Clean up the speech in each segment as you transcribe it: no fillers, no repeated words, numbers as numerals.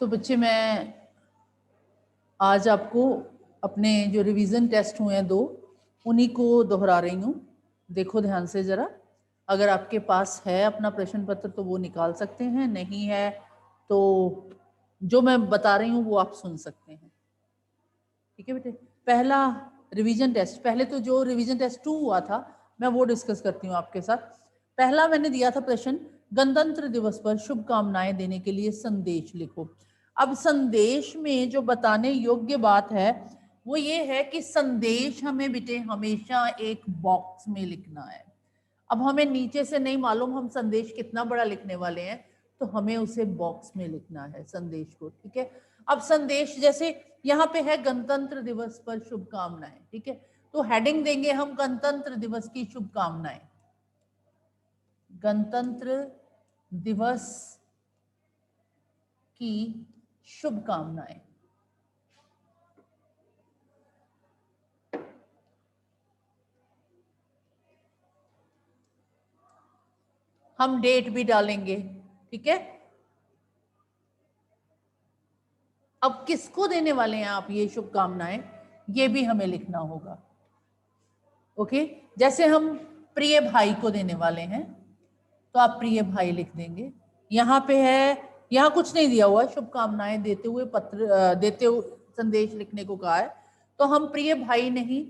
तो बच्चे मैं आज आपको अपने जो रिवीजन टेस्ट हुए हैं 2 उन्हीं को दोहरा रही हूँ। देखो ध्यान से ज़रा, अगर आपके पास है अपना प्रश्न पत्र तो वो निकाल सकते हैं, नहीं है तो जो मैं बता रही हूँ वो आप सुन सकते हैं। ठीक है बेटे, पहला रिवीजन टेस्ट, पहले तो जो रिवीजन टेस्ट 2 हुआ था मैं वो डिस्कस करती हूँ आपके साथ। पहला मैंने दिया था प्रश्न, गणतंत्र दिवस पर शुभकामनाएं देने के लिए संदेश लिखो। अब संदेश में जो बताने योग्य बात है वो ये है कि संदेश हमें बेटे हमेशा एक बॉक्स में लिखना है। अब हमें नीचे से नहीं मालूम हम संदेश कितना बड़ा लिखने वाले हैं, तो हमें उसे बॉक्स में लिखना है संदेश को। ठीक है, अब संदेश जैसे यहाँ पे है गणतंत्र दिवस पर शुभकामनाएं, ठीक है, तो हेडिंग देंगे हम गणतंत्र दिवस की शुभकामनाएं। गणतंत्र दिवस की शुभकामनाएं। हम डेट भी डालेंगे। ठीक है, अब किसको देने वाले हैं आप ये शुभकामनाएं, ये भी हमें लिखना होगा। ओके, जैसे हम प्रिय भाई को देने वाले हैं तो आप प्रिय भाई लिख देंगे। यहाँ पे है, यहाँ कुछ नहीं दिया हुआ, शुभकामनाएं देते हुए पत्र देते हुए संदेश लिखने को कहा है, तो हम प्रिय भाई नहीं,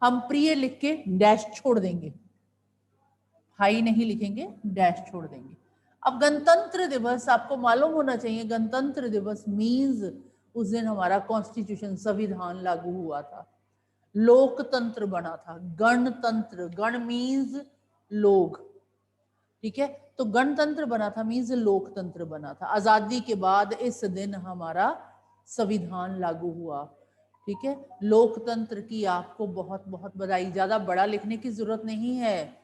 हम प्रिय लिख के डैश छोड़ देंगे, भाई नहीं लिखेंगे, डैश छोड़ देंगे। अब गणतंत्र दिवस आपको मालूम होना चाहिए, गणतंत्र दिवस मीन्स उस दिन हमारा कॉन्स्टिट्यूशन संविधान लागू हुआ था, लोकतंत्र बना था। गणतंत्र, गण मीन्स लोग, ठीक है, तो गणतंत्र बना था मीन्स लोकतंत्र बना था। आजादी के बाद इस दिन हमारा संविधान लागू हुआ। ठीक है, लोकतंत्र की आपको बहुत बहुत बधाई। ज्यादा बड़ा लिखने की जरूरत नहीं है,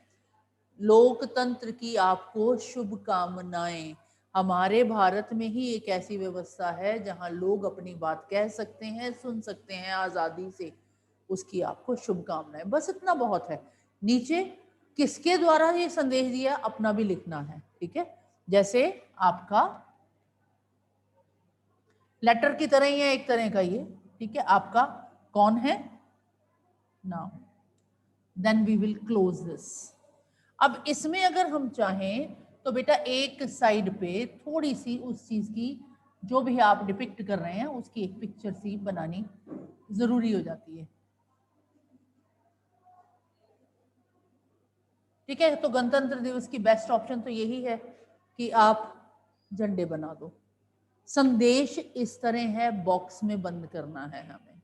लोकतंत्र की आपको शुभकामनाएं। हमारे भारत में ही एक ऐसी व्यवस्था है जहां लोग अपनी बात कह सकते हैं, सुन सकते हैं आजादी से, उसकी आपको शुभकामनाएं। बस इतना बहुत है। नीचे किसके द्वारा ये संदेश दिया अपना भी लिखना है। ठीक है, जैसे आपका लेटर की तरह ही है एक तरह का ये। ठीक है, आपका कौन है, now then we will close this. अब इसमें अगर हम चाहें तो बेटा एक साइड पे थोड़ी सी उस चीज की जो भी आप डिपिक्ट कर रहे हैं उसकी एक पिक्चर सी बनानी जरूरी हो जाती है। ठीक है, तो गणतंत्र दिवस की बेस्ट ऑप्शन तो यही है कि आप झंडे बना दो। संदेश इस तरह है, बॉक्स में बंद करना है हमें।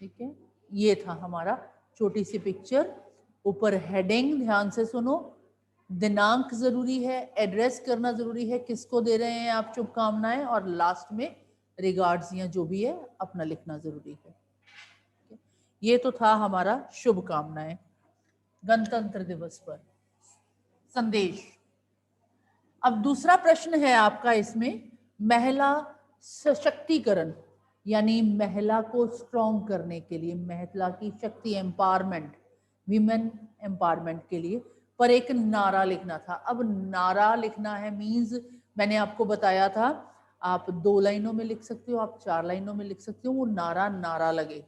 ठीक है, ये था हमारा छोटी सी पिक्चर। ऊपर हेडिंग ध्यान से सुनो, दिनांक जरूरी है, एड्रेस करना जरूरी है, किसको दे रहे हैं आप शुभकामनाएं, और लास्ट में रिगार्ड्स या जो भी है अपना लिखना जरूरी है। ये तो था हमारा शुभकामनाएं गणतंत्र दिवस पर संदेश। अब दूसरा प्रश्न है आपका इसमें, महिला सशक्तिकरण, यानी महिला को स्ट्रॉन्ग करने के लिए, महिला की शक्ति, एम्पावरमेंट, विमेन एम्पावरमेंट के लिए पर एक नारा लिखना था। अब नारा लिखना है मींस मैंने आपको बताया था, आप 2 लाइनों में लिख सकते हो, आप 4 लाइनों में लिख सकते हो, वो नारा नारा लगे।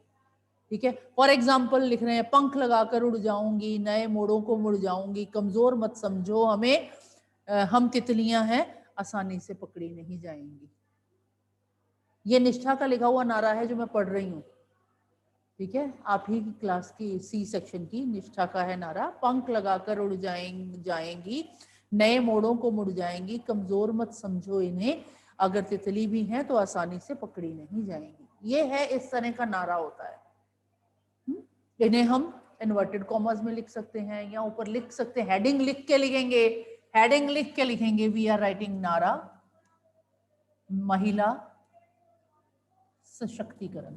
ठीक है, फॉर एग्जाम्पल लिख रहे हैं, पंख लगाकर उड़ जाऊंगी, नए मोड़ों को मुड़ जाऊंगी, कमजोर मत समझो हमें, हम तितलियां हैं आसानी से पकड़ी नहीं जाएंगी। ये निष्ठा का लिखा हुआ नारा है जो मैं पढ़ रही हूँ। ठीक है, आप ही की क्लास की सी सेक्शन की निष्ठा का है नारा, पंख लगाकर उड़ जाएंगी, नए मोड़ों को मुड़ जाएंगी, कमजोर मत समझो इन्हें, अगर तितली भी हैं तो आसानी से पकड़ी नहीं जाएंगी। ये है, इस तरह का नारा होता है। इन्हें हम इन्वर्टेड कॉमर्स में लिख सकते हैं या ऊपर लिख सकते हैं, हेडिंग लिख के लिखेंगे, हेडिंग लिख के लिखेंगे, वी आर राइटिंग नारा महिला सशक्तिकरण।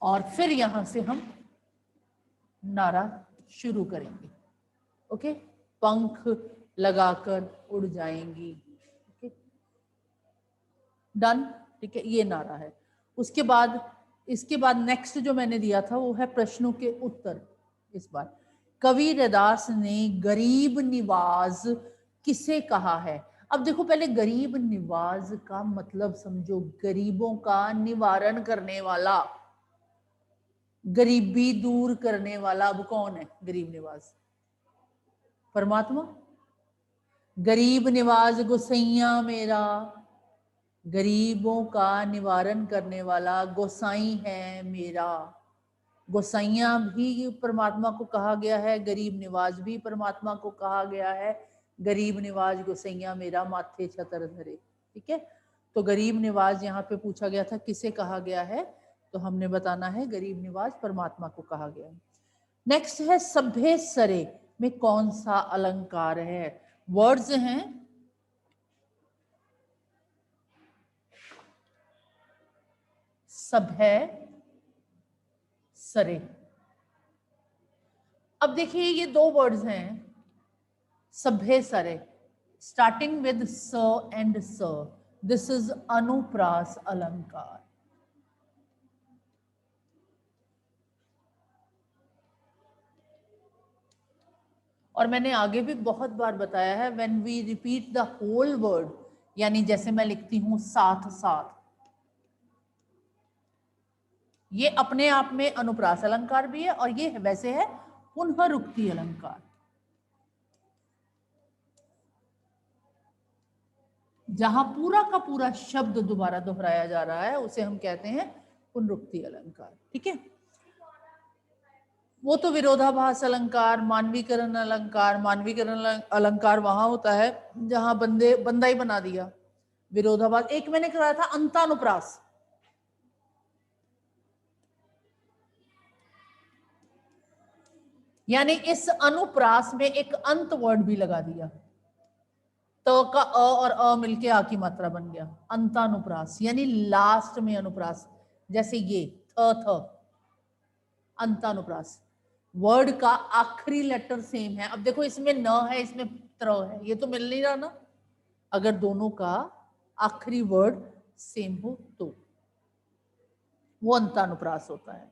और फिर यहां से हम नारा शुरू करेंगे। ओके, पंख लगाकर उड़ जाएंगी। Okay, done. ठीक है, ये नारा है। उसके बाद, इसके बाद नेक्स्ट जो मैंने दिया था वो है प्रश्नों के उत्तर। इस बार कवि रैदास ने गरीब निवाज किसे कहा है? अब देखो पहले गरीब निवाज का मतलब समझो, गरीबों का निवारण करने वाला, गरीबी दूर करने वाला। अब कौन है गरीब निवाज? परमात्मा। गरीब निवाज गोसैया मेरा, गरीबों का निवारण करने वाला गोसाई है मेरा। गोसाइया भी परमात्मा को कहा गया है, गरीब निवाज भी परमात्मा को कहा गया है। गरीब निवाज गोसैया मेरा माथे छतर धरे। ठीक है, तो गरीब निवाज यहाँ पे पूछा गया था किसे कहा गया है, तो हमने बताना है गरीब निवाज परमात्मा को कहा गया है। नेक्स्ट है सभ्य सरे में कौन सा अलंकार है? वर्ड्स हैं सभ्य सरे। अब देखिए ये दो वर्ड्स हैं सभ्य सरे, स्टार्टिंग विद स एंड स। दिस इज अनुप्रास अलंकार। और मैंने आगे भी बहुत बार बताया है, when we repeat the whole word, यानी जैसे मैं लिखती हूं साथ साथ, ये अपने आप में अनुप्रास अलंकार भी है और ये वैसे है पुनःरुक्ति अलंकार। जहां पूरा का पूरा शब्द दोबारा दोहराया जा रहा है उसे हम कहते हैं पुनरुक्ति अलंकार। ठीक है, वो तो विरोधाभास अलंकार, मानवीकरण अलंकार। मानवीकरण अलंकार वहां होता है जहां बंदा ही बना दिया। विरोधाभास एक मैंने कराया था अंतानुप्रास, यानी इस अनुप्रास में एक अंत वर्ड भी लगा दिया, तो का अ और अ मिलके आ की मात्रा बन गया। अंतानुप्रास यानी लास्ट में अनुप्रास, जैसे ये थ अंतानुप्रास। वर्ड का आखिरी लेटर सेम है। अब देखो इसमें न है, इसमें त्र है, ये तो मिल नहीं रहा ना। अगर दोनों का आखिरी वर्ड सेम हो तो वो अंतानुप्रास होता है।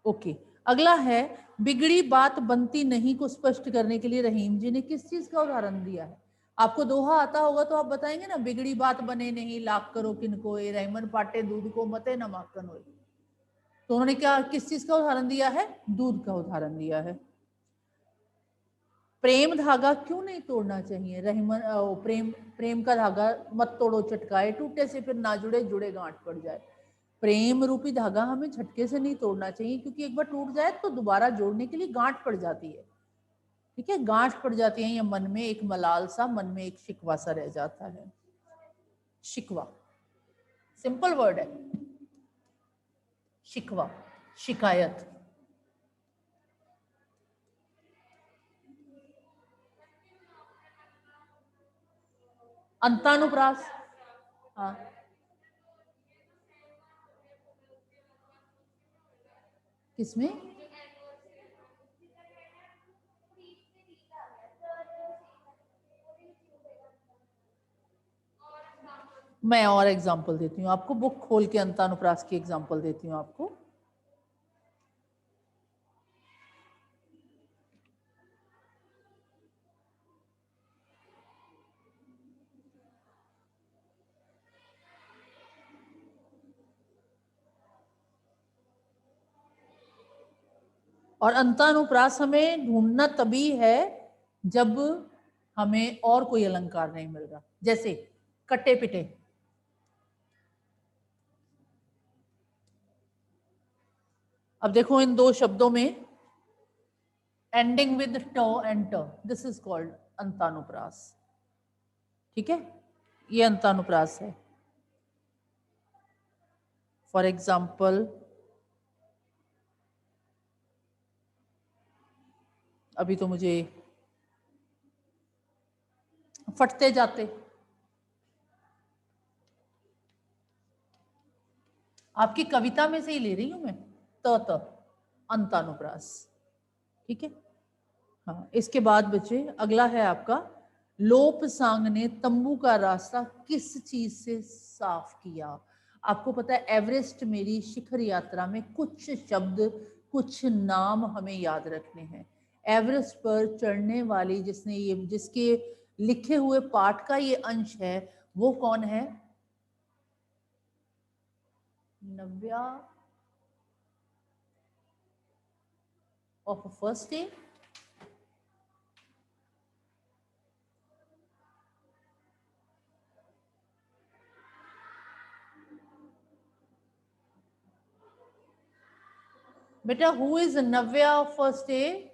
ओके, अगला है बिगड़ी बात बनती नहीं को स्पष्ट करने के लिए रहीम जी ने किस चीज का उदाहरण दिया है? आपको दोहा आता होगा तो आप बताएंगे ना, बिगड़ी बात बने नहीं लाख करो किनको, रहमन पाटे दूध को मते न माखन होए। तो उन्होंने क्या किस चीज का उदाहरण दिया है? दूध का उदाहरण दिया है। प्रेम धागा क्यों नहीं तोड़ना चाहिए? रहमन प्रेम का धागा मत तोड़ो चटकाए, टूटे से फिर ना जुड़े, जुड़े गांठ पड़ जाए। प्रेम रूपी धागा हमें झटके से नहीं तोड़ना चाहिए, क्योंकि एक बार टूट जाए तो दोबारा जोड़ने के लिए गांठ पड़ जाती है। ठीक है, गांठ पड़ जाती है, या मन में एक मलाल सा, मन में एक शिकवा सा रह जाता है। शिकवा सिंपल वर्ड है, शिकवा शिकायत। अंतानुप्रास, हाँ किसमें? मैं और एग्जांपल देती हूँ आपको, बुक खोल के अंतानुप्रास की एग्जांपल देती हूँ आपको। और अंतानुप्रास हमें ढूंढना तभी है जब हमें और कोई अलंकार नहीं मिल रहा, जैसे कट्टे पिटे। अब देखो इन दो शब्दों में एंडिंग विद ट एंड ट, दिस इज कॉल्ड अंतानुप्रास। ठीक है, ये अंतानुप्रास है। फॉर एग्जाम्पल अभी तो मुझे फटते जाते, आपकी कविता में से ही ले रही हूं मैं, त अंतानुप्रास। ठीक है, हाँ इसके बाद बच्चे अगला है आपका, लोप सांग ने तंबू का रास्ता किस चीज से साफ किया? आपको पता है एवरेस्ट मेरी शिखर यात्रा में कुछ शब्द, कुछ नाम हमें याद रखने हैं। एवरेस्ट पर चढ़ने वाली जिसने ये जिसके लिखे हुए पाठ का ये अंश है वो कौन है? Navya of first day. बेटा who is Navya of first day?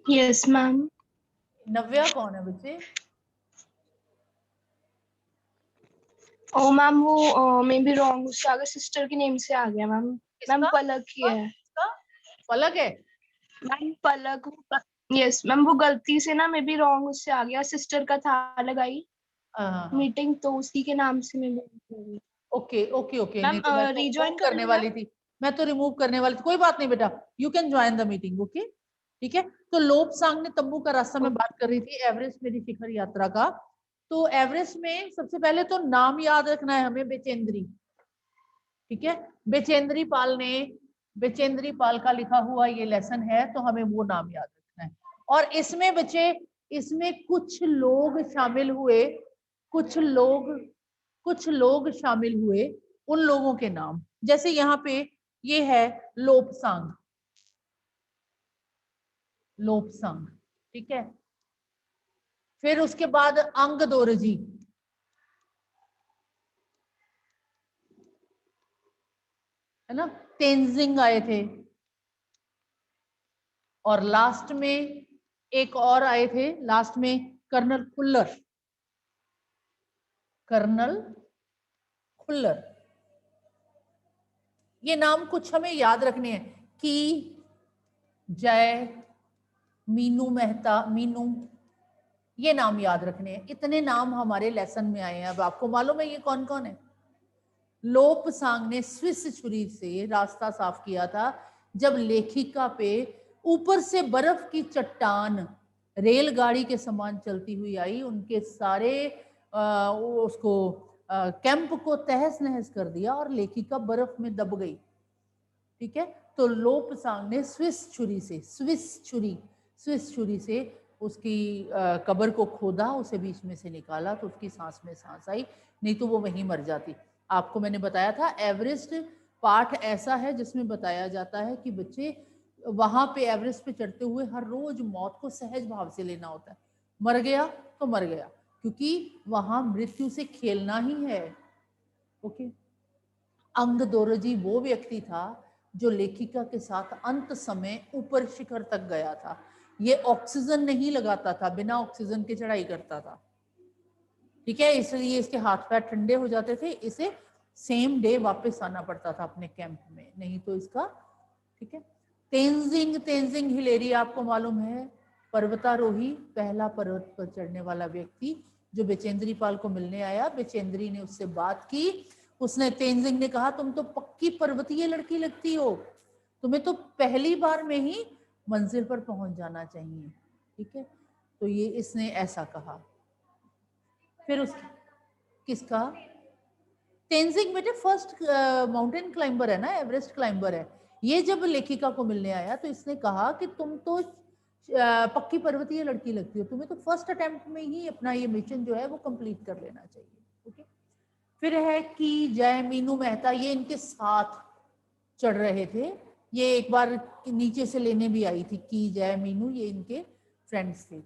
Yes ma'am. Navya कौन है बच्चे? ओ मैम वो मे बी रॉन्ग, उससे आगे सिस्टर के नेम से आ गया मैम। मैम पलक ही है। पलक है मैम पलक। यस मैम वो गलती से ना मे बी रॉन्ग उससे आ गया, सिस्टर का था लगाई मीटिंग तो उसी के नाम से मैं ओके ओके ओके। मैम नहीं तो मैं तो रिजॉइन रिमूव कर करने लूं वाली थी, मैं तो रिमूव करने वाली थी। कोई बात नहीं बेटा, you can join the meeting. Okay ठीक है। तो लोपसांग ने तंबू का रास्ता में बात कर रही थी एवरेस्ट मेरी शिखर यात्रा का। तो एवरेस्ट में सबसे पहले तो नाम याद रखना है हमें, बेचेंद्री। ठीक है, बेचेंद्री पाल ने, बेचेंद्री पाल का लिखा हुआ ये लेसन है तो हमें वो नाम याद रखना है। और इसमें बच्चे, इसमें कुछ लोग शामिल हुए, कुछ लोग शामिल हुए, उन लोगों के नाम जैसे यहाँ पे ये है लोपसांग, लोपसांग। ठीक है। फिर उसके बाद अंग दोरजी, है ना, तेंजिंग आए थे। और लास्ट में एक और आए थे, लास्ट में कर्नल खुल्लर, कर्नल खुल्लर। ये नाम कुछ हमें याद रखने हैं कि जय, मीनू मेहता, मीनू, ये नाम याद रखने हैं। इतने नाम हमारे लेसन में आए हैं। अब आपको मालूम है ये कौन कौन है? लोपसांग ने स्विस छुरी से रास्ता साफ किया था जब लेखिका पे ऊपर से बर्फ की चट्टान रेलगाड़ी के समान चलती हुई आई, उनके सारे उसको कैंप को तहस नहस कर दिया और लेखिका बर्फ में दब गई। ठीक है। तो लोपसांग ने स्विस छुरी से उसकी कब्र को खोदा, उसे बीच में से निकाला तो उसकी सांस में सांस आई, नहीं तो वो वहीं मर जाती। आपको मैंने बताया था एवरेस्ट पाठ ऐसा है जिसमें बताया जाता है कि बच्चे वहां पे एवरेस्ट पे चढ़ते हुए हर रोज मौत को सहज भाव से लेना होता है। मर गया तो मर गया, क्योंकि वहां मृत्यु से खेलना ही है। ओके। अंग दोरजी वो व्यक्ति था जो लेखिका के साथ अंत समय ऊपर शिखर तक गया था। ये ऑक्सीजन नहीं लगाता था, बिना ऑक्सीजन के चढ़ाई करता था। ठीक है, इसलिए इसके हाथ पैर ठंडे हो जाते थे, इसे सेम डे वापस आना पड़ता था अपने कैंप में, नहीं तो इसका। ठीक है। तेंजिंग हिलेरी आपको मालूम है, पर्वतारोही, पहला पर्वत पर चढ़ने वाला व्यक्ति जो बेचेंद्री पाल को मिलने आया। बेचेंद्री ने उससे बात की, उसने, तेंजिंग ने कहा तुम तो पक्की पर्वतीय लड़की लगती हो, तुम्हें तो पहली बार में ही मंजिल पर पहुंच जाना चाहिए। ठीक है। तो ये इसने ऐसा कहा। फिर उस किसका? तेंजिंग बेटे फर्स्ट माउंटेन क्लाइंबर है ना, एवरेस्ट क्लाइंबर है। ये जब लेखिका को मिलने आया तो इसने कहा कि तुम तो पक्की पर्वतीय लड़की लगती हो, तुम्हें तो फर्स्ट अटेम्प्ट में ही अपना ये मिशन जो है वो कंप्लीट कर लेना चाहिए। ओके। फिर है कि जय, मीनू मेहता, ये इनके साथ चढ़ रहे थे। ये एक बार नीचे से लेने भी आई थी कि जय, मीनू, ये इनके फ्रेंड्स थे।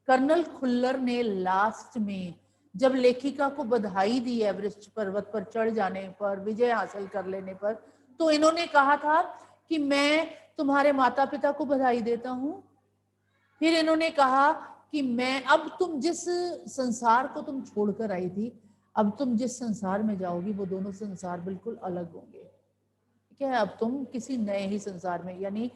कर्नल खुल्लर ने लास्ट में जब लेखिका को बधाई दी एवरेस्ट पर्वत पर चढ़ जाने पर, विजय हासिल कर लेने पर, तो इन्होंने कहा था कि मैं तुम्हारे माता पिता को बधाई देता हूं। फिर इन्होंने कहा कि मैं, अब तुम जिस संसार को तुम छोड़कर आई थी, अब तुम जिस संसार में जाओगी वो दोनों संसार बिल्कुल अलग होंगे। ठीक है। अब तुम किसी नए ही संसार में, यानी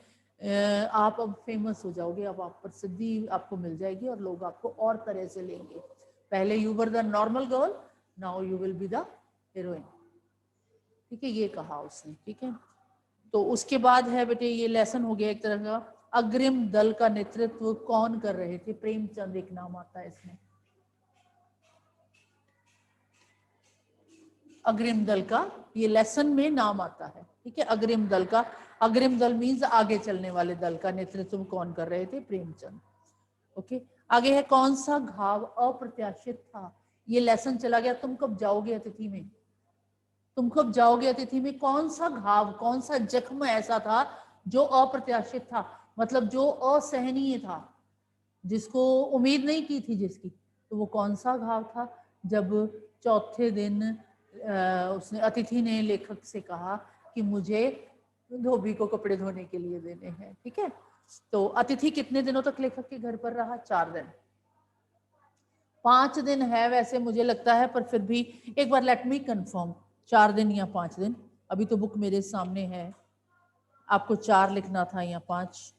आप अब फेमस हो जाओगे, अब आप प्रसिद्धि आपको मिल जाएगी और लोग आपको और तरह से लेंगे। पहले you were the normal girl, now you will be the heroine. ठीक है, ये कहा उसने। ठीक है। तो उसके बाद है बेटे, ये लेसन हो गया एक तरह का। अग्रिम दल का नेतृत्व कौन कर रहे थे? प्रेमचंद एक नाम आता है इसमें। अग्रिम दल का ये लेसन में नाम आता है, ठीक है। अग्रिम दल का, अग्रिम दल मीन्स आगे चलने वाले दल का नेतृत्व कौन कर रहे थे? प्रेमचंद। ओके, आगे है कौन सा घाव अप्रत्याशित था? ये लेसन चला गया। तुम कब जाओगे अतिथि में? तुम कब जाओगे अतिथि में? कौन सा घाव, कौन सा जख्म ऐसा था जो अप्रत्याशित था, मतलब जो असहनीय था, जिसको उम्मीद नहीं की थी जिसकी, तो वो कौन सा घाव था? जब चौथे दिन उसने, अतिथि ने लेखक से कहा कि मुझे धोबी को कपड़े धोने के लिए देने हैं, ठीक है। तो अतिथि कितने दिनों तक लेखक के घर पर रहा? 4 दिन। 5 दिन है वैसे मुझे लगता है, पर फिर भी एक बार लेट मी कंफर्म, 4 दिन या 5 दिन। अभी तो बुक मेरे सामने है, आपको 4 लिखना था या 5?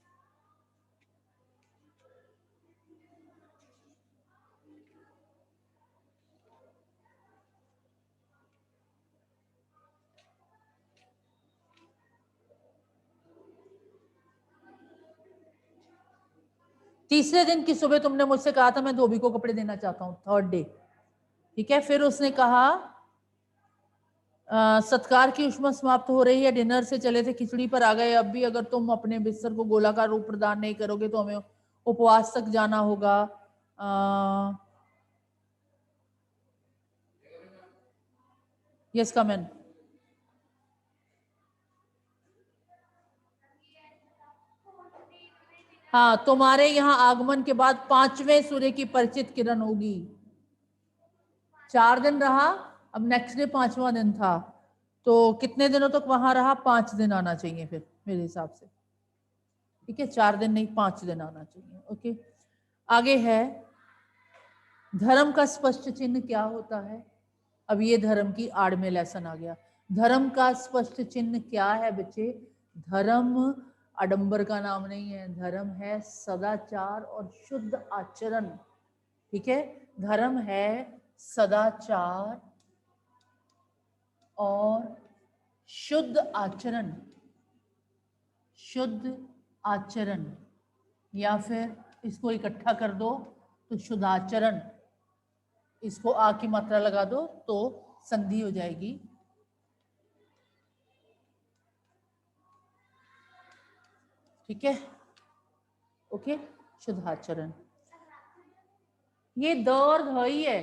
तीसरे दिन की सुबह तुमने मुझसे कहा था मैं धोबी को कपड़े देना चाहता हूँ, 3rd डे, ठीक है। फिर उसने कहा सत्कार की उष्मा समाप्त हो रही है, डिनर से चले थे, खिचड़ी पर आ गए। अब भी अगर तुम अपने बिस्तर को गोलाकार रूप प्रदान नहीं करोगे तो हमें उपवास तक जाना होगा। यस कम इन। हाँ, तुम्हारे यहाँ आगमन के बाद 5वें सूर्य की परिचित किरण होगी। 4 दिन रहा, अब नेक्स्ट डे 5वां दिन था, तो कितने दिनों तक वहां रहा? 5 दिन आना चाहिए फिर मेरे हिसाब से, ठीक है। 4 दिन नहीं, 5 दिन आना चाहिए। ओके, आगे है धर्म का स्पष्ट चिन्ह क्या होता है? अब ये धर्म की आड़ में लेसन आ गया। धर्म का स्पष्ट चिन्ह क्या है बच्चे? धर्म आडंबर का नाम नहीं है, धर्म है सदाचार और शुद्ध आचरण, ठीक है। धर्म है सदाचार और शुद्ध आचरण, शुद्ध आचरण, या फिर इसको इकट्ठा कर दो तो शुद्धाचरण, इसको आ की मात्रा लगा दो तो संधि हो जाएगी, ठीक है। ओके, शुद्धाचरण, ये द और ध ही है।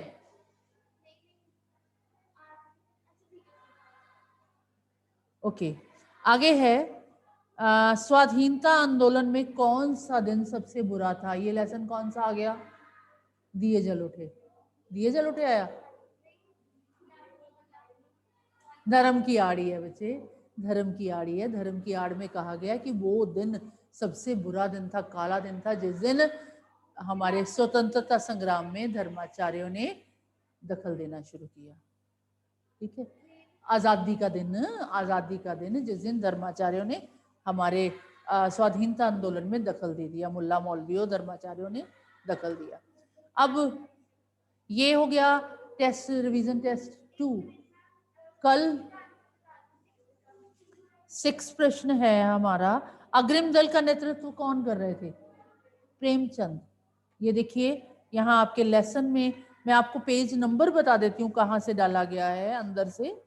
ओके, आगे है स्वाधीनता आंदोलन में कौन सा दिन सबसे बुरा था? ये लेसन कौन सा आ गया? दिए जल उठे। दिए जल उठे आया, धर्म की आड़ी है बच्चे, धर्म की आड़ी है। धर्म की आड़ में कहा गया कि वो दिन सबसे बुरा दिन था, काला दिन था, जिस दिन हमारे स्वतंत्रता संग्राम में धर्माचार्यों ने दखल देना शुरू किया, ठीक है। आजादी का दिन, आजादी का दिन जिस दिन धर्माचार्यों ने हमारे स्वाधीनता आंदोलन में दखल दे दिया, मुल्ला मौलवियों धर्माचार्यों ने दखल दिया। अब ये हो गया टेस्ट, रिवीजन टेस्ट 2। कल 6 प्रश्न है हमारा। अग्रिम दल का नेतृत्व कौन कर रहे थे? प्रेमचंद। ये देखिए यहाँ आपके लेसन में, मैं आपको पेज नंबर बता देती हूँ कहां से डाला गया है अंदर से।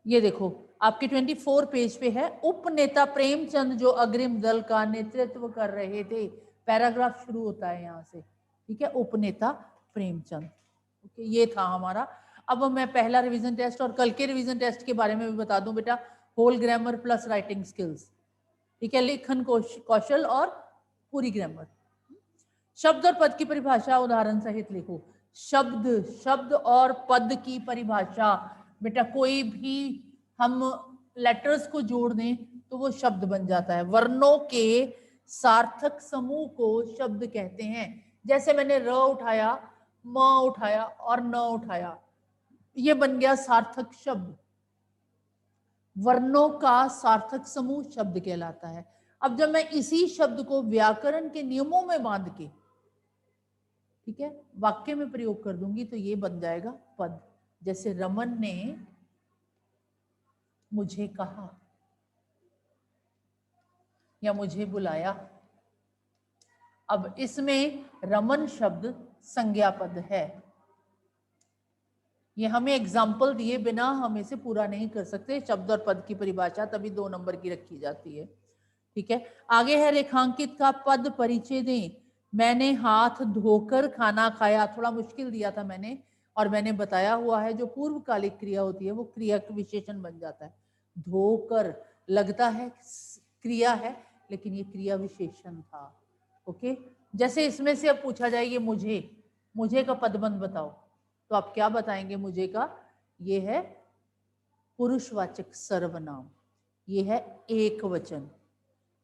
ये देखो आपके 24 पेज पे है, उपनेता प्रेमचंद जो अग्रिम दल का नेतृत्व कर रहे थे। पैराग्राफ शुरू होता है यहाँ से, ठीक है, उपनेता प्रेमचंद। ओके, ये था हमारा। अब मैं पहला रिवीजन टेस्ट और कल के रिवीजन टेस्ट के बारे में भी बता दूं बेटा। Whole grammar plus writing skills, ठीक है, लेखन कौशल और पूरी ग्रामर। शब्द और पद की परिभाषा उदाहरण सहित लिखो। शब्द, शब्द और पद की परिभाषा बेटा, कोई भी हम लेटर्स को जोड़ दें तो वो शब्द बन जाता है। वर्णों के सार्थक समूह को शब्द कहते हैं। जैसे मैंने र उठाया, म उठाया और न उठाया, ये बन गया सार्थक शब्द। वर्णों का सार्थक समूह शब्द कहलाता है। अब जब मैं इसी शब्द को व्याकरण के नियमों में बांध के ठीक है, वाक्य में प्रयोग कर दूंगी तो ये बन जाएगा पद। जैसे रमन ने मुझे कहा या मुझे बुलाया। अब इसमें रमन शब्द संज्ञा पद है। ये हमें एग्जाम्पल दिए बिना हम इसे पूरा नहीं कर सकते। शब्द और पद की परिभाषा तभी 2 नंबर की रखी जाती है। ठीक है, आगे है रेखांकित का पद परिचय दें। मैंने हाथ धोकर खाना खाया, थोड़ा मुश्किल दिया था मैंने, और मैंने बताया हुआ है जो पूर्वकालिक क्रिया होती है वो क्रिया विशेषण बन जाता है। धोकर लगता है क्रिया है, लेकिन ये क्रिया विशेषण था। ओके, जैसे इसमें से अब पूछा जाए ये मुझे का पदबंध बताओ, तो आप क्या बताएंगे? मुझे का ये है पुरुषवाचक सर्वनाम, ये है एक वचन,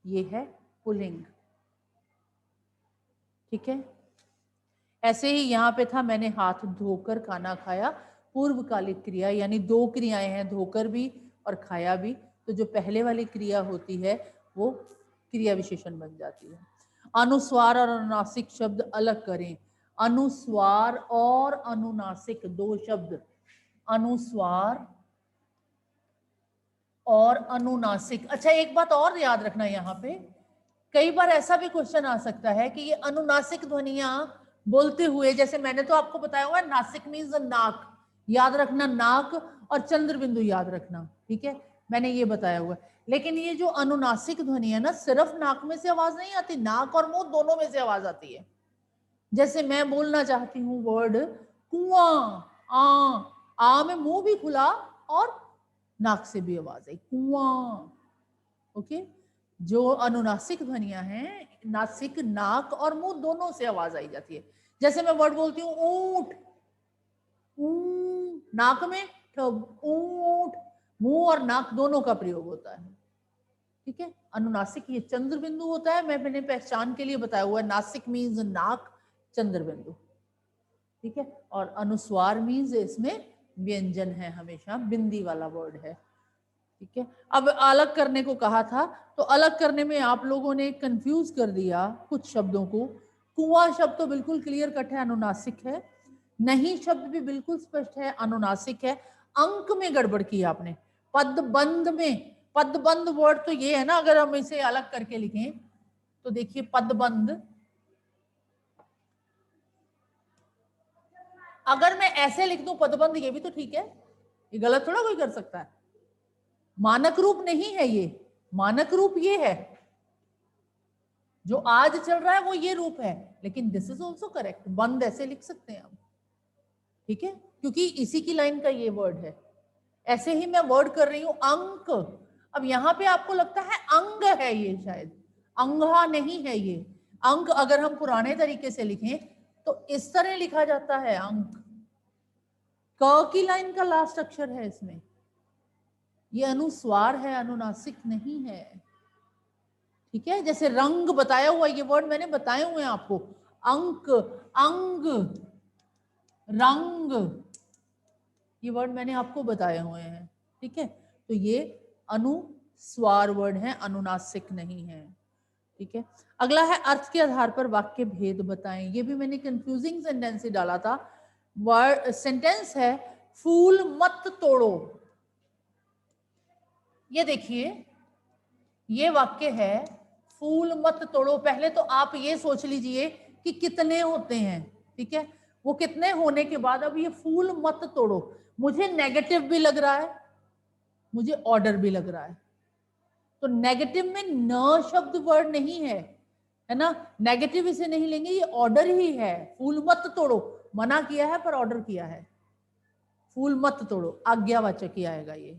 ये है पुल्लिंग। ठीक है, ऐसे ही यहां पे था मैंने हाथ धोकर खाना खाया, पूर्वकालिक क्रिया, यानी 2 क्रियाएं हैं, धोकर भी और खाया भी। तो जो पहले वाली क्रिया होती है वो क्रिया विशेषण बन जाती है। अनुस्वार और अनुनासिक शब्द अलग करें। अनुस्वार और अनुनासिक 2 शब्द, अनुस्वार और अनुनासिक। अच्छा, एक बात और याद रखना, यहाँ पे कई बार ऐसा भी क्वेश्चन आ सकता है कि ये अनुनासिक ध्वनियां बोलते हुए, जैसे मैंने तो आपको बताया हुआ है नासिक मीन्स नाक, याद रखना नाक, और चंद्र बिंदु याद रखना। ठीक है, मैंने ये बताया हुआ है। लेकिन ये जो अनुनासिक ध्वनि है ना, सिर्फ नाक में से आवाज नहीं आती, नाक और मुंह दोनों में से आवाज आती है। जैसे मैं बोलना चाहती हूँ वर्ड कुआं, आ में मुंह भी खुला और नाक से भी आवाज आई, कुआं। ओके, जो अनुनासिक ध्वनियां हैं, नासिक, नाक और मुंह दोनों से आवाज आई जाती है। जैसे मैं वर्ड बोलती हूँ ऊंट, नाक में ऊंट, मुंह और नाक दोनों का प्रयोग होता है। ठीक है, अनुनासिक ये चंद्र बिंदु होता है, मैंने पहचान के लिए बताया हुआ है, नासिक मीन्स नाक, चंद्र बिंदु। ठीक है, और अनुस्वार मीन्स इसमें व्यंजन है, हमेशा बिंदी वाला वर्ड है। ठीक है, अब अलग करने को कहा था, तो अलग करने में आप लोगों ने कंफ्यूज कर दिया कुछ शब्दों को। कुआं शब्द तो बिल्कुल क्लियर कट है, अनुनासिक है। नहीं शब्द भी बिल्कुल स्पष्ट है, अनुनासिक है। अंक में गड़बड़ की आपने, पदबंध में, पदबंध वर्ड तो ये है ना, अगर हम इसे अलग करके लिखें तो देखिए पदबंध, अगर मैं ऐसे लिख दूं पदबंध, ये भी तो ठीक है, ये गलत थोड़ा कोई कर सकता है। मानक रूप नहीं है ये, मानक रूप ये है जो आज चल रहा है, वो ये रूप है, लेकिन दिस इज ऑल्सो करेक्ट, बंद ऐसे लिख सकते हैं हम। ठीक है, क्योंकि इसी की लाइन का ये वर्ड है। ऐसे ही मैं वर्ड कर रही हूं अंक, अब यहां पे आपको लगता है अंग है, ये शायद अंगहा नहीं है ये। अंक अगर हम पुराने तरीके से लिखें तो इस तरह लिखा जाता है अंक, क की लाइन का लास्ट अक्षर है इसमें, ये अनुस्वार है, अनुनासिक नहीं है। ठीक है, जैसे रंग बताया हुआ, ये वर्ड मैंने बताए हुए हैं आपको, अंक, अंग, रंग, ये वर्ड मैंने आपको बताए हुए हैं। ठीक है, तो ये अनुस्वार वर्ड है, अनुनासिक नहीं है। ठीक है, अगला है अर्थ के आधार पर वाक्य भेद बताएं। ये भी मैंने कंफ्यूजिंग सेंटेंस ही डाला था। वर्ड सेंटेंस है फूल मत तोड़ो। ये देखिए, ये वाक्य है फूल मत तोड़ो। पहले तो आप ये सोच लीजिए कि कितने होते हैं। ठीक है, वो कितने होने के बाद अब ये फूल मत तोड़ो, मुझे नेगेटिव भी लग रहा है, मुझे ऑर्डर भी लग रहा है। तो नेगेटिव में न शब्द वर्ड नहीं है, है ना, नेगेटिव इसे नहीं लेंगे, ये ऑर्डर ही है। फूल मत तोड़ो मना किया है पर ऑर्डर किया है, फूल मत तोड़ो आज्ञावाचक ही आएगा ये।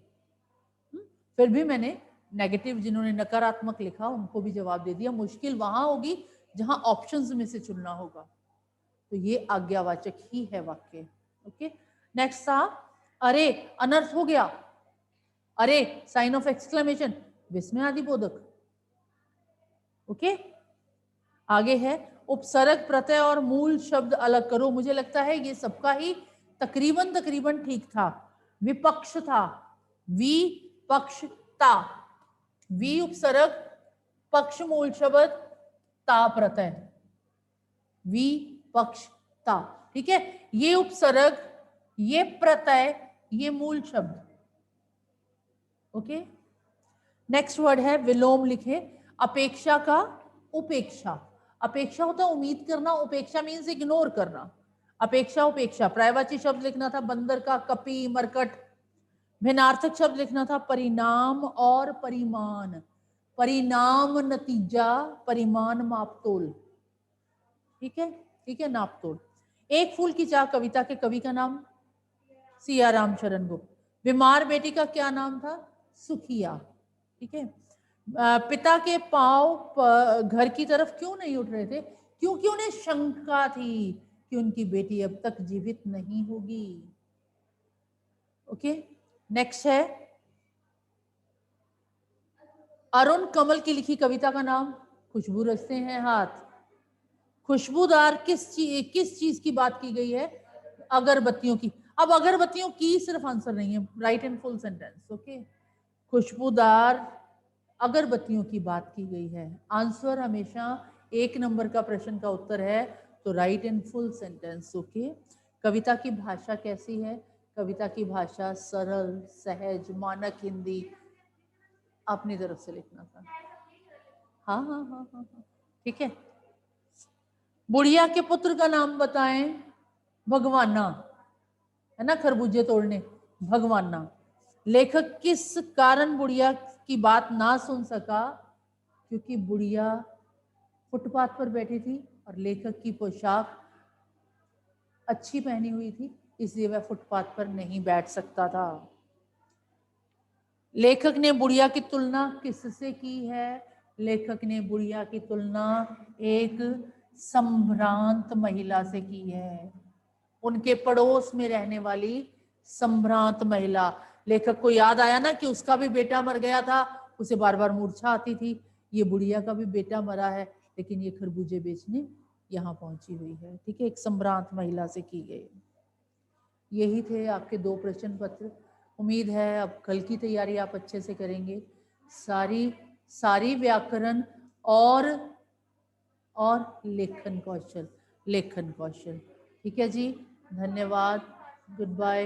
फिर भी मैंने नेगेटिव, जिन्होंने नकारात्मक लिखा उनको भी जवाब दे दिया। मुश्किल वहां होगी जहां ऑप्शंस में से चुनना होगा, तो ये आज्ञावाचक ही है वाक्य। ओके, नेक्स्ट था अरे, अनर्थ हो गया, अरे साइन ऑफ एक्सक्लेमेशन, विस्मय आदि बोधक। ओके, आगे है उपसर्ग, प्रत्यय और मूल शब्द अलग करो। मुझे लगता है ये सबका ही तकरीबन ठीक था। विपक्ष था, विपक्षता, वी उपसर्ग, पक्ष मूल शब्द, ता प्रत्यय, विपक्षता। ता, ठीक है। ये उपसर्ग, ये प्रत्यय, ये मूल शब्द। ओके, नेक्स्ट वर्ड है विलोम लिखे, अपेक्षा का उपेक्षा। अपेक्षा होता है उम्मीद करना, उपेक्षा मीन्स इग्नोर करना। अपेक्षा उपेक्षा, पर्यायवाची शब्द लिखना था बंदर का कपि मरकट। भिन्नार्थक शब्द लिखना था परिणाम और परिमाण। परिणाम नतीजा, परिमाण मापतोल, ठीक है, ठीक है, नापतोल। एक फूल की चाह कविता के कवि का नाम सिया राम शरण गुप्त। बीमार बेटी का क्या नाम था? सुखिया, ठीक है। पिता के पांव घर की तरफ क्यों नहीं उठ रहे थे? क्योंकि उन्हें शंका थी कि उनकी बेटी अब तक जीवित नहीं होगी। ओके, नेक्स्ट है अरुण कमल की लिखी कविता का नाम खुशबू रचते हैं हाथ। खुशबूदार किस चीज की बात की गई है? अगरबत्तियों की। अब अगरबत्तियों की सिर्फ आंसर नहीं है, right in full sentence. Okay, खुशबूदार अगरबत्तियों की बात की गई है। आंसर हमेशा 1 नंबर का प्रश्न का उत्तर है, तो right in full sentence. Okay, कविता की भाषा कैसी है? कविता की भाषा सरल, सहज, मानक हिंदी। अपनी तरफ से लिखना था। हाँ हाँ हाँ हाँ हाँ, ठीक है। बुढ़िया के पुत्र का नाम बताएं। भगवाना, है ना, खरबूजे तोड़ने, भगवाना। लेखक किस कारण बुढ़िया की बात ना सुन सका? क्योंकि बुढ़िया फुटपाथ पर बैठी थी और लेखक की पोशाक अच्छी पहनी हुई थी, इसलिए वह फुटपाथ पर नहीं बैठ सकता था। लेखक ने बुढ़िया की तुलना किससे की है? लेखक ने बुढ़िया की तुलना एक संभ्रांत महिला से की है, उनके पड़ोस में रहने वाली संभ्रांत महिला। लेखक को याद आया ना कि उसका भी बेटा मर गया था, उसे बार बार मूर्छा आती थी। ये बुढ़िया का भी बेटा मरा है, लेकिन ये खरबूजे बेचने यहाँ पहुंची हुई है, ठीक है, एक संभ्रांत महिला से की गई। यही थे आपके 2 प्रश्न पत्र। उम्मीद है अब कल की तैयारी आप अच्छे से करेंगे। सारी व्याकरण और लेखन कौशल, ठीक है जी। धन्यवाद, गुड बाय।